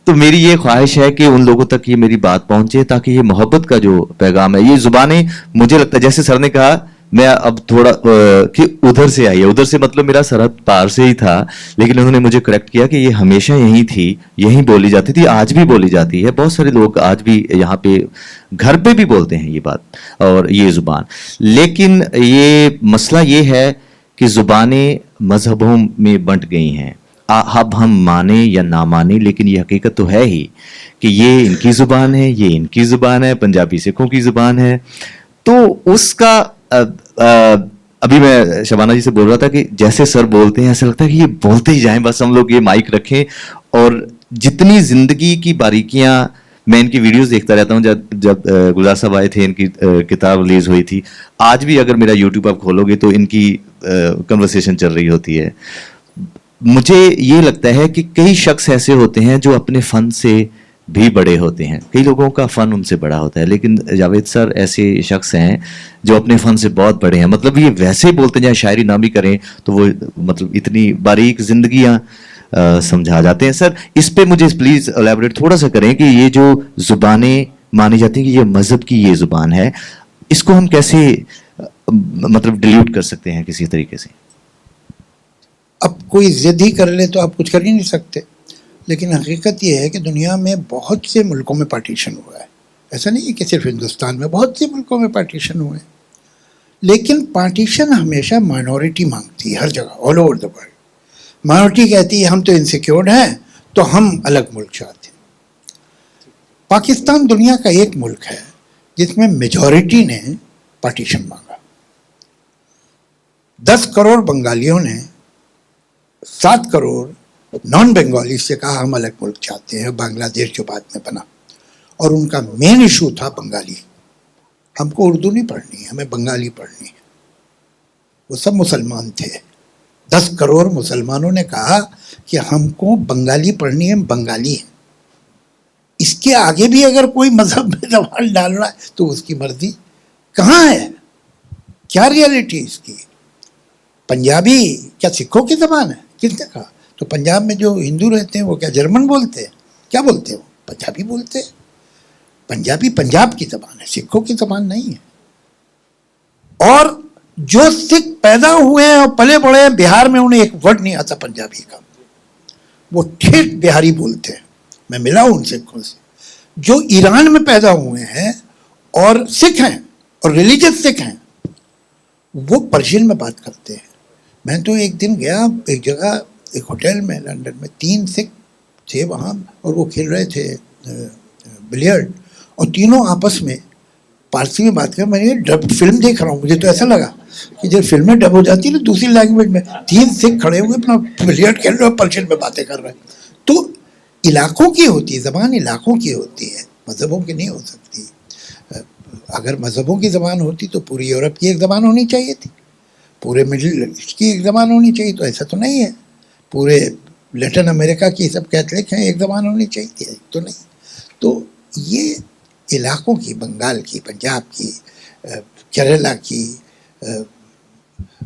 तो मेरी ये ख्वाहिश है कि उन लोगों तक ये मेरी बात पहुंचे, ताकि ये मोहब्बत का जो पैगाम है, ये जुबानें, मुझे लगता है जैसे सर ने कहा, मैं अब थोड़ा कि उधर से आई है, उधर से मतलब मेरा सरहद पार से ही था, लेकिन उन्होंने मुझे करेक्ट किया कि ये हमेशा यहीं थी, यहीं बोली जाती थी, आज भी बोली जाती है। बहुत सारे लोग आज भी यहाँ पे घर पे भी बोलते हैं ये बात और ये जुबान। लेकिन ये मसला ये है कि जुबानें मजहबों में बंट गई हैं। अब हम माने या ना माने, लेकिन ये हकीकत तो है ही कि ये इनकी जुबान है, ये इनकी जुबान है, पंजाबी सिखों की जुबान है। तो उसका अभी मैं शबाना जी से बोल रहा था कि जैसे सर बोलते हैं ऐसा लगता है कि ये बोलते ही जाएं, बस हम लोग ये माइक रखें। और जितनी जिंदगी की बारीकियां, मैं इनकी वीडियोस देखता रहता हूं, जब गुलजार साहब आए थे, इनकी किताब रिलीज हुई थी, आज भी अगर मेरा यूट्यूब आप खोलोगे तो इनकी कन्वर्सेशन चल रही होती है। मुझे ये लगता है कि कई शख्स ऐसे होते हैं जो अपने फन से भी बड़े होते हैं, कई लोगों का फन उनसे बड़ा होता है, लेकिन जावेद सर ऐसे शख्स हैं जो अपने फन से बहुत बड़े हैं। मतलब ये वैसे बोलते हैं, शायरी ना भी करें तो वो मतलब इतनी बारीक जिंदगियां समझा जाते हैं। सर इस पे मुझे प्लीज एलैबोरेट थोड़ा सा करें कि ये जो जुबानें मानी जाती हैं कि ये मजहब की ये जुबान है, इसको हम कैसे मतलब डिल्यूट कर सकते हैं किसी तरीके से। अब कोई जिद ही कर ले तो आप कुछ कर ही नहीं सकते, लेकिन हकीकत ये है कि दुनिया में बहुत से मुल्कों में पार्टीशन हुआ है। ऐसा नहीं है कि सिर्फ हिंदुस्तान में, बहुत से मुल्कों में पार्टीशन हुए हैं। लेकिन पार्टीशन हमेशा माइनॉरिटी मांगती है, हर जगह, all over the world. Minority कहती है हम तो इनसिक्योर्ड हैं तो हम अलग मुल्क चाहते हैं। पाकिस्तान दुनिया का एक मुल्क है जिसमें मेजॉरिटी ने पार्टीशन मांगा। 10 करोड़ बंगालियों ने 7 करोड़ नॉन बंगाली से कहा हम अलग मुल्क चाहते हैं, बांग्लादेश जो बाद में बना। और उनका मेन इशू था बंगाली, हमको उर्दू नहीं पढ़नी है, हमें बंगाली पढ़नी है। वो सब मुसलमान थे। 10 करोड़ मुसलमानों ने कहा कि हमको बंगाली पढ़नी है, हम बंगाली हैं। इसके आगे भी अगर कोई मजहब में सवाल डाल रहा है तो उसकी मर्जी। कहाँ है, क्या रियलिटी इसकी? पंजाबी क्या सिखों की जबान है? किसने कहा? तो पंजाब में जो हिंदू रहते हैं वो क्या जर्मन बोलते हैं? क्या बोलते हैं वो? पंजाबी बोलते हैं। पंजाबी पंजाब की जबान है, सिखों की जबान नहीं है। और जो सिख पैदा हुए हैं और पले बड़े हैं बिहार में, उन्हें एक वर्ड नहीं आता पंजाबी का, वो ठेठ बिहारी बोलते हैं। मैं मिला हूं उन सिखों से जो ईरान में पैदा हुए हैं और सिख हैं और रिलीजियस सिख हैं, वो पर्शियन में बात करते हैं। मैं तो एक दिन गया एक जगह, एक होटल में लंदन में, 3 सिख थे वहाँ और वो खेल रहे थे बिलियर्ड, और तीनों आपस में पारसी में बात कर। मैंने डब फिल्म देख रहा हूँ, मुझे तो ऐसा लगा कि जब फिल्में डब हो जाती है ना दूसरी लैंग्वेज में, 3 सिख खड़े हुए अपना बिलियर्ड खेल रहे हैं, पर्शियन में बातें कर रहे हैं। तो इलाकों की होती है ज़बान, इलाकों की होती है, मज़हबों की नहीं हो सकती। अगर मज़हबों की ज़बान होती तो पूरी यूरोप की एक ज़बान होनी चाहिए थी, पूरे मिडिल ईस्ट की एक ज़बान होनी चाहिए, तो ऐसा तो नहीं है। पूरे लैटिन अमेरिका की सब कैथलिक हैं, एक ज़बान होनी चाहिए, तो नहीं। तो ये इलाकों की, बंगाल की, पंजाब की, केरला की,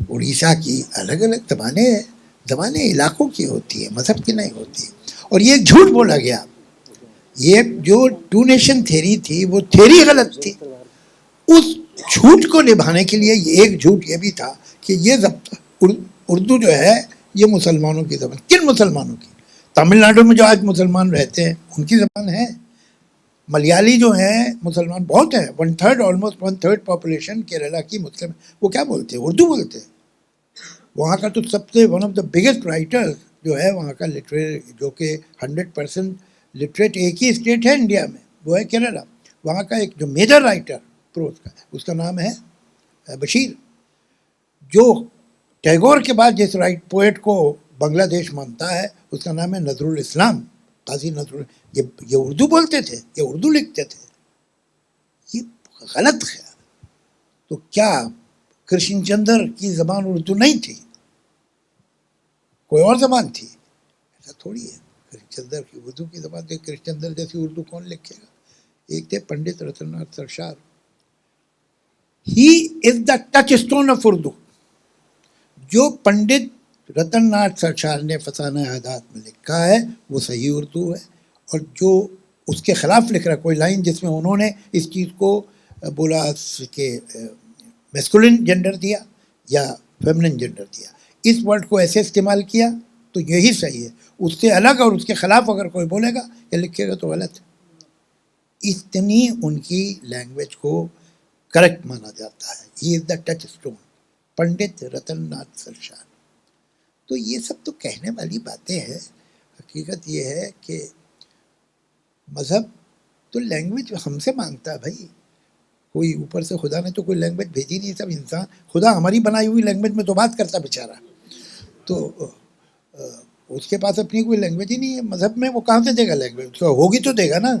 उड़ीसा की, अलग अलग ज़बानें इलाकों की होती है, मज़हब की नहीं होती। और ये एक झूठ बोला गया, ये जो टू नेशन थ्योरी थी वो थ्योरी गलत थी। उस झूठ को निभाने के लिए ये एक झूठ ये भी था कि ये उर्दू जो है ये मुसलमानों की ज़बान। किन मुसलमानों की? तमिलनाडु में जो आज मुसलमान रहते हैं उनकी ज़बान है। मलयाली जो हैं मुसलमान बहुत हैं, 1/3 ऑलमोस्ट 1/3 पॉपुलेशन केरला की मुस्लिम। वो क्या बोलते हैं? उर्दू बोलते हैं। वहाँ का तो सबसे one of the biggest writer जो है वहाँ का लिटरेट, जो कि 100% लिटरेट एक ही स्टेट है इंडिया में, वो है केरला। वहाँ का एक जो मेजर राइटर प्रोज का, उसका नाम है बशीर। जो टैगोर के बाद जिस पोएट को बांग्लादेश मानता है उसका नाम है नजरुल इस्लाम, काजी नजरुल। ये उर्दू बोलते थे, ये उर्दू लिखते थे। ये गलत है। तो क्या कृष्ण चंद्र की ज़बान उर्दू नहीं थी? कोई और ज़बान थी? ऐसा थोड़ी है। कृष्ण चंद्र की उर्दू की ज़बान थी। कृष्ण चंद्र जैसी उर्दू कौन लिखेगा? एक थे Pandit Ratannath Sarshar. He is the touchstone of Urdu. जो पंडित रतननाथ सरशार ने फसाना आदात में लिखा है वो सही उर्दू है। और जो उसके खिलाफ लिख रहा, कोई लाइन जिसमें उन्होंने इस चीज़ को बोला कि मैस्कुलिन जेंडर दिया या फेमिनिन जेंडर दिया, इस वर्ड को ऐसे इस्तेमाल किया तो यही सही है। उससे अलग और उसके खिलाफ अगर कोई बोलेगा या लिखेगा तो गलत है। इतनी उनकी लैंग्वेज को करेक्ट माना जाता है। He is the touchstone, Pandit Ratannath Sarshar. तो ये सब तो कहने वाली बातें हैं। हकीकत ये है कि मज़हब तो लैंग्वेज हमसे मांगता है भाई। कोई ऊपर से खुदा ने तो कोई लैंग्वेज भेजी नहीं, सब इंसान। खुदा हमारी बनाई हुई लैंग्वेज में तो बात करता बेचारा, तो उसके पास अपनी कोई लैंग्वेज ही नहीं है। मज़हब में वो कहाँ से देगा लैंग्वेज? तो होगी तो देगा ना।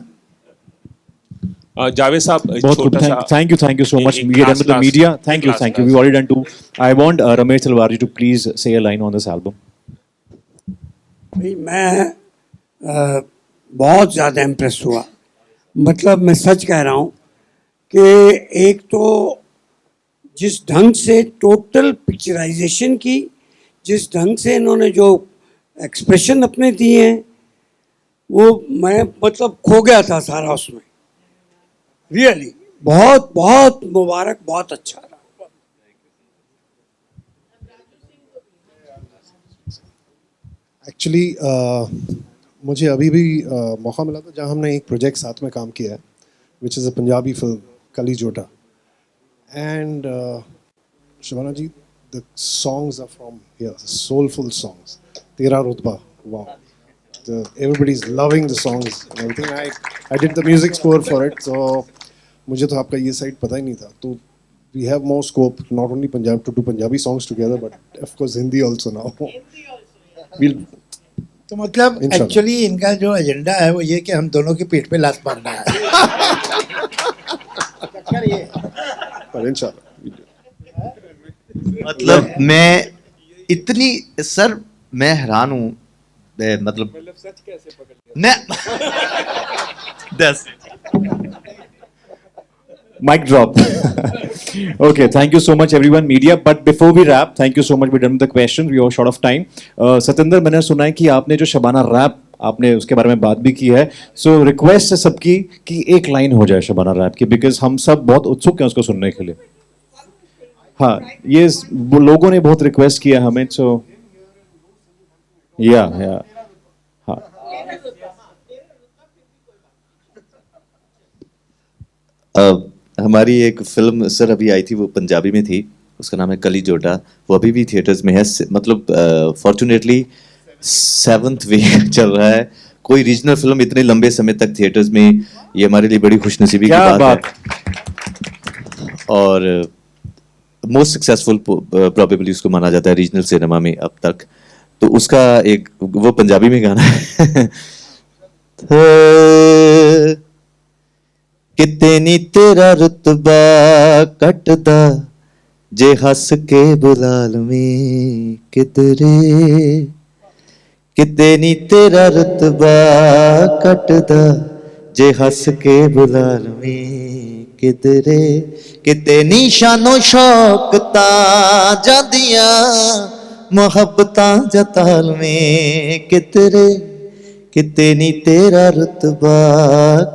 जावेद साहब, बहुत good. Thank you so much. We are done with the media. Thank you. We've already done two. I want Ramesh Talwar to please say a line on this album. भाई मैं बहुत ज़्यादा इम्प्रेस हुआ। मतलब मैं सच कह रहा हूँ कि एक तो जिस ढंग से टोटल पिक्चराइजेशन की, जिस ढंग से इन्होंने जो एक्सप्रेशन अपने दिए हैं, वो मैं मतलब खो गया था सारा उसमें। रियली बहुत बहुत मुबारक, बहुत अच्छा रहा। एक्चुअली मुझे अभी भी मौका मिला था जहाँ हमने एक प्रोजेक्ट साथ में काम किया है, which is a Punjabi film Kali Jotta. And Shabana ji, the songs are from here, soulful songs. तेरा रुतबा, wow, everybody is loving the songs and everything. I did the music score for it, so मुझे तो आपका ये साइड पता ही नहीं था। तो we have more scope not only Punjab to do Punjabi songs together, but of course Hindi also now. We'll तो मतलब एक्चुअली इनका जो एजेंडा है वो ये कि हम दोनों की पीठ पे लात मारना है। पर इंशाल्लाह मतलब मैं इतनी, सर मैं हैरान हूँ। मतलब सच कैसे पकड़ लिया? मैं 10 Mic drop. Okay, thank you so much everyone, media. But before we wrap, thank you so much. We're done with the questions. We are short of time. Satendra, मैंने सुना है कि आपने जो शबाना रैप, आपने उसके बारे में बात भी की है। So request है सबकी कि एक लाइन हो जाए शबाना रैप की, because हम सब बहुत उत्सुक हैं उसको सुनने के लिए। हाँ, ये लोगों ने बहुत रिक्वेस्ट किया हमें, so yeah, हाँ। हमारी एक फिल्म सर अभी आई थी, वो पंजाबी में थी, उसका नाम है कली जोटा। वो अभी भी थिएटर्स में है। मतलब फॉर्चुनेटली 7th वीक चल रहा है। कोई रीजनल फिल्म इतने लंबे समय तक थिएटर्स में, ये हमारे लिए बड़ी खुशनसीबी की बात है। और मोस्ट सक्सेसफुल प्रोबेबली उसको माना जाता है रीजनल सिनेमा में अब तक। तो उसका एक वो पंजाबी में गाना है किते नी तेरा रुतबा कटदा जे हस के बुलाल में किधरे, किते नी तेरा रुतबा कटदा जे हस के बुला लवीं किधरे किते निशानो शौक तां जादियां मुहब्बतां जता लवीं किधरे किते नी तेरा रुतबा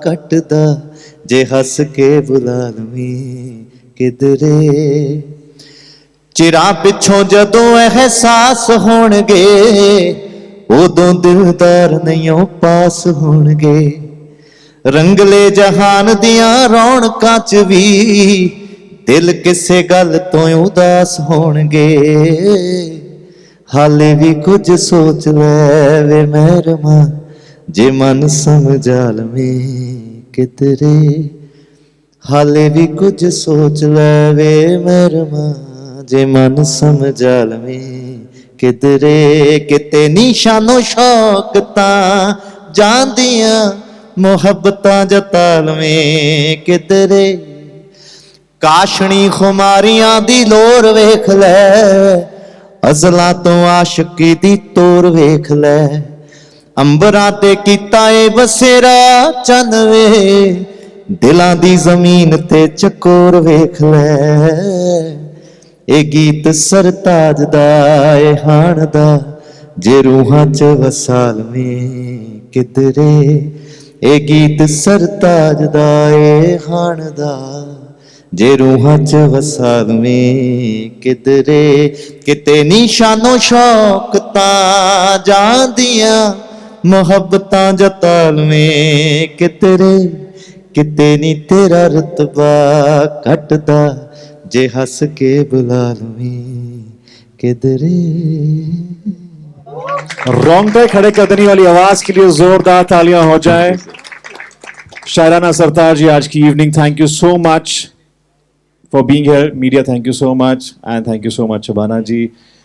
कटदा जे हस के बुला लवीं किधरे चिरां पिछों जदों एहसास होणगे उदों दिलदार नहीं पास होणगे रंगले जहान दियां रौनकां च भी दिल किसे गल तो उदास होणगे हाले भी कुछ सोच ले वे महरमा जे मन समझा लवें किधरे हाले भी कुछ सोच ले वे महरमा जे मन समझा लवें किधरे किते निशानो शौक तां जांदियां मुहब्बतां जता लवें किधरे काशनी खुमारियां दी लोर वेख लै अज़लां तो आशिकी दी तोर वेख लै अंबरां ते कीता ए बसेरा चन्न वे दिलां दी जमीन ते चकोर वेख लै ए गीत सरताज दा ए हाण दा जे रूहां च वसा लवें किधरे ए गीत सरताज दा ए हाण दा जे रूहां च वसा लवें किधरे किते निशानो शौक तां जांदियां मुहब्बतां जता लवें किधरे किते नी तेरा रुतबा घटदा जे हस के बुला लवीं किधरे रोंगटे खड़े कर देने वाली आवाज के लिए जोरदार तालियां हो जाए। शायराना सरताज जी आज की evening, thank you so much for being here. Media, thank you so much, and thank you so much Shabana ji.